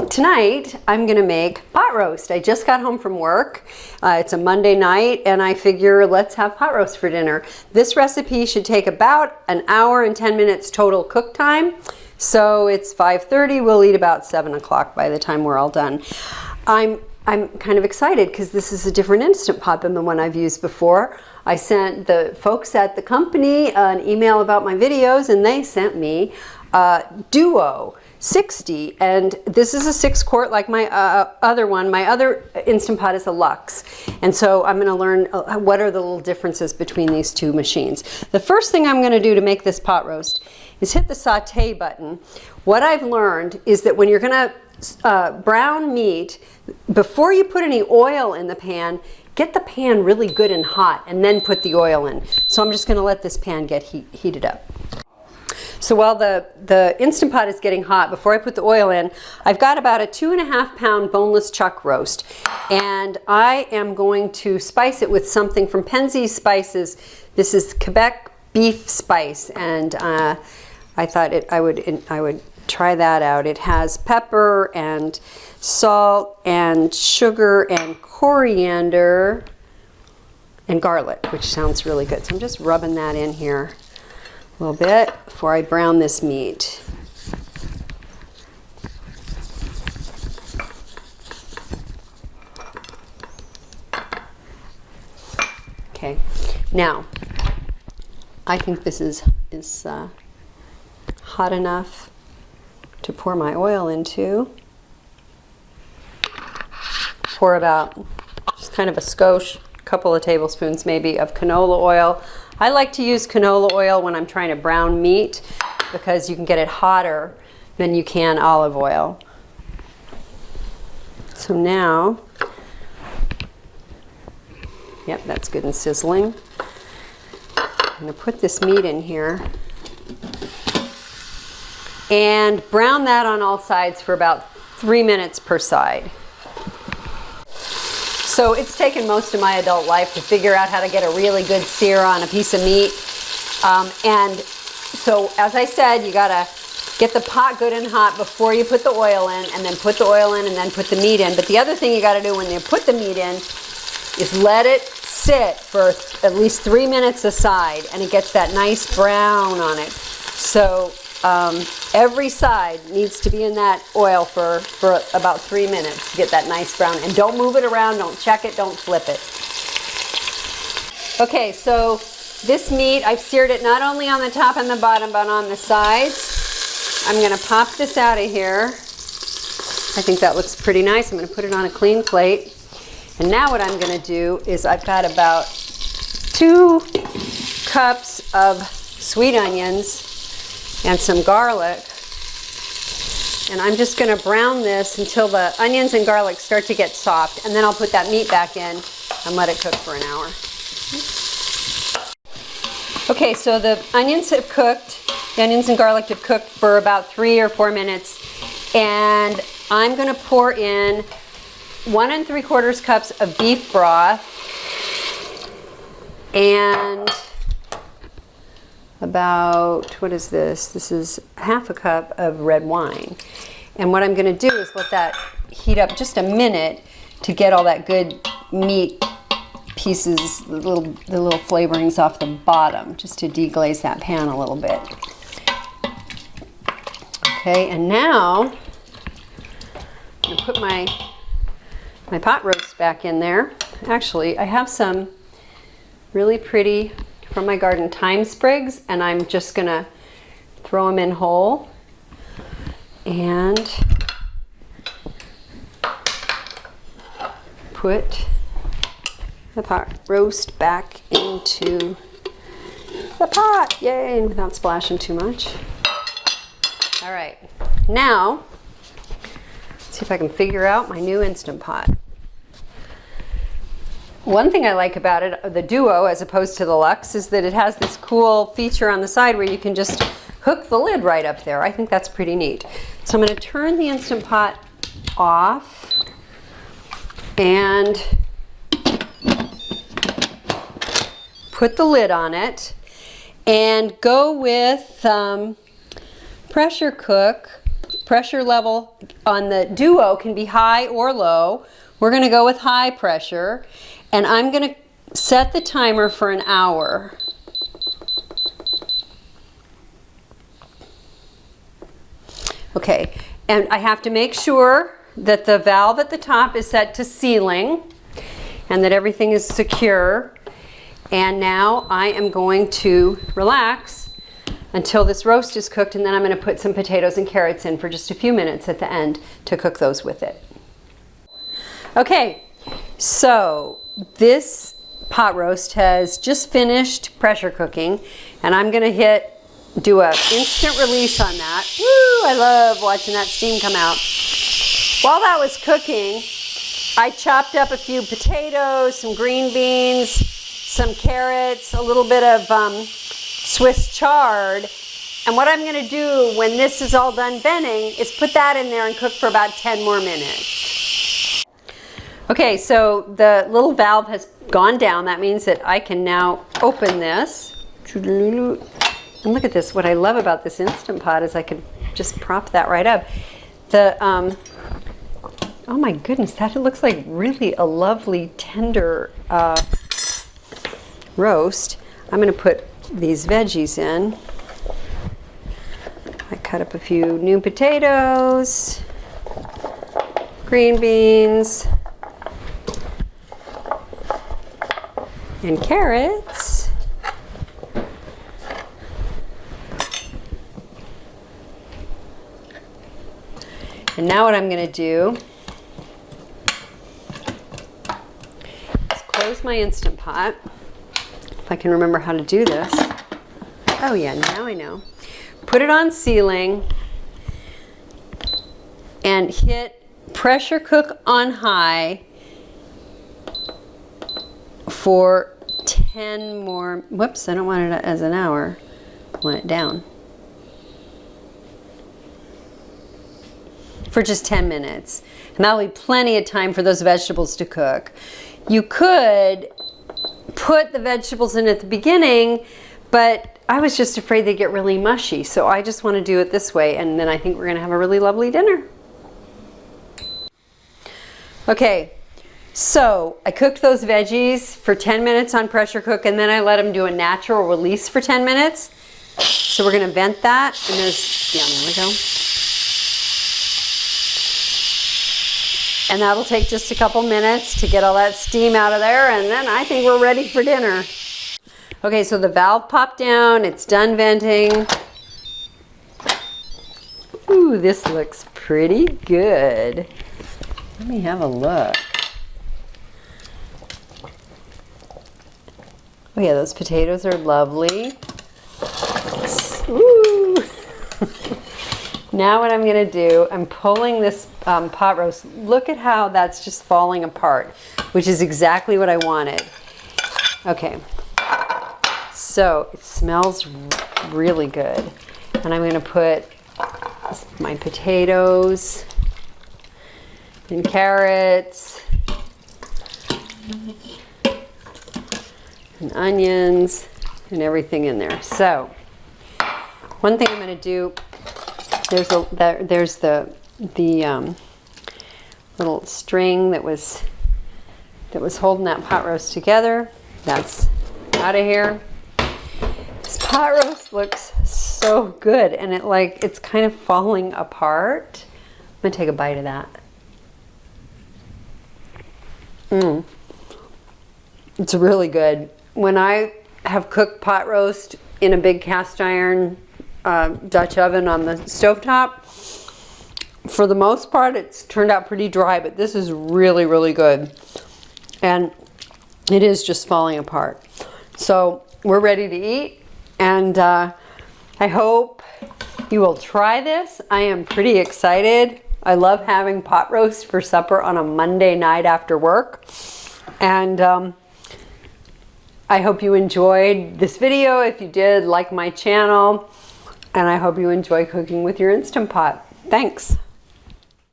Tonight I'm gonna make pot roast. I just got home from work. It's a Monday night and I figure let's have pot roast for dinner. This recipe should take about an hour and 10 minutes total cook time. So it's 5:30, we'll eat about 7 o'clock by the time we're all done. I'm kind of excited because this is a different Instant Pot than the one I've used before. I sent the folks at the company an email about my videos and they sent me Duo 60, and this is a 6-quart like my other one. My other Instant Pot is a Luxe, and so I'm going to learn what are the little differences between these two machines. The first thing I'm going to do to make this pot roast is hit the saute button. What I've learned is that when you're going to brown meat, before you put any oil in the pan, get the pan really good and hot and then put the oil in. So I'm just going to let this pan get heated up. So while the Instant Pot is getting hot, before I put the oil in, I've got about a 2.5 pound boneless chuck roast. And I am going to spice it with something from Penzey spices. This is Quebec beef spice, and I thought I would try that out. It has pepper and salt and sugar and coriander and garlic, which sounds really good. So I'm just rubbing that in here a little bit before I brown this meat. Okay, now I think this is hot enough to pour my oil into. Pour about just kind of a skosh, couple of tablespoons maybe of canola oil. I like to use canola oil when I'm trying to brown meat because you can get it hotter than you can olive oil. So now, yep, that's good and sizzling. I'm going to put this meat in here and brown that on all sides for about 3 minutes per side. So it's taken most of my adult life to figure out how to get a really good sear on a piece of meat. And so, as I said, you gotta get the pot good and hot before you put the oil in, and then put the oil in, and then put the meat in. But the other thing you gotta do when you put the meat in is let it sit for at least 3 minutes aside, and it gets that nice brown on it. So every side needs to be in that oil for about 3 minutes to get that nice brown. And don't move it around, don't check it, don't flip it. Okay, so this meat, I've seared it not only on the top and the bottom, but on the sides. I'm going to pop this out of here. I think that looks pretty nice. I'm going to put it on a clean plate. And now what I'm going to do is I've got about 2 cups of sweet onions and some garlic, and I'm just going to brown this until the onions and garlic start to get soft, and then I'll put that meat back in and let it cook for an hour. Okay, so the onions have cooked, the onions and garlic have cooked for about 3 or 4 minutes, and I'm going to pour in 1 3/4 cups of beef broth and about, what is this? This is 1/2 cup of red wine. And what I'm going to do is let that heat up just a minute to get all that good meat pieces, the little flavorings off the bottom, just to deglaze that pan a little bit. Okay, and now I'm going to put my pot roast back in there. Actually, I have some really pretty from my garden thyme sprigs, and I'm just gonna throw them in whole and put the pot roast back into the pot. Yay, and without splashing too much. All right, now let's see if I can figure out my new Instant Pot. One thing I like about it, the Duo as opposed to the Luxe, is that it has this cool feature on the side where you can just hook the lid right up there. I think that's pretty neat. So I'm going to turn the Instant Pot off and put the lid on it and go with pressure cook pressure level on the Duo can be high or low. We're going to go with high pressure, and I'm going to set the timer for an hour. Okay, and I have to make sure that the valve at the top is set to sealing and that everything is secure. And now I am going to relax until this roast is cooked, and then I'm going to put some potatoes and carrots in for just a few minutes at the end to cook those with it. Okay, so this pot roast has just finished pressure cooking, and I'm going to do an instant release on that. Woo, I love watching that steam come out. While that was cooking, I chopped up a few potatoes, some green beans, some carrots, a little bit of Swiss chard. And what I'm going to do when this is all done venting is put that in there and cook for about 10 more minutes. Okay, so the little valve has gone down. That means that I can now open this. And look at this. What I love about this Instant Pot is I could just prop that right up. Oh my goodness, that looks like really a lovely tender roast. I'm going to put these veggies in. I cut up a few new potatoes, green beans, and carrots. And now what I'm going to do is close my Instant Pot. If I can remember how to do this. Oh yeah, now I know. Put it on sealing and hit pressure cook on high for 10 more, whoops, I don't want it as an hour. I want it down. For just 10 minutes. And that'll be plenty of time for those vegetables to cook. You could put the vegetables in at the beginning, but I was just afraid they'd get really mushy. So I just want to do it this way, and then I think we're going to have a really lovely dinner. Okay, so I cooked those veggies for 10 minutes on pressure cook, and then I let them do a natural release for 10 minutes. So we're going to vent that, and there we go. And that'll take just a couple minutes to get all that steam out of there, and then I think we're ready for dinner. Okay, so the valve popped down, it's done venting. Ooh, this looks pretty good. Let me have a look. Oh yeah, those potatoes are lovely. Ooh. Now what I'm going to do, I'm pulling this pot roast. Look at how that's just falling apart, which is exactly what I wanted. Okay, so it smells really good. And I'm going to put my potatoes and carrots and onions and everything in there. So one thing I'm going to do, there's the little string that was holding that pot roast together. That's out of here. This pot roast looks so good, and it's kind of falling apart. I'm gonna take a bite of that. It's really good. When I have cooked pot roast in a big cast iron Dutch oven on the stovetop, for the most part it's turned out pretty dry, but this is really, really good. And it is just falling apart. So we're ready to eat, and I hope you will try this. I am pretty excited. I love having pot roast for supper on a Monday night after work. And I hope you enjoyed this video. If you did, like my channel. And I hope you enjoy cooking with your Instant Pot. Thanks.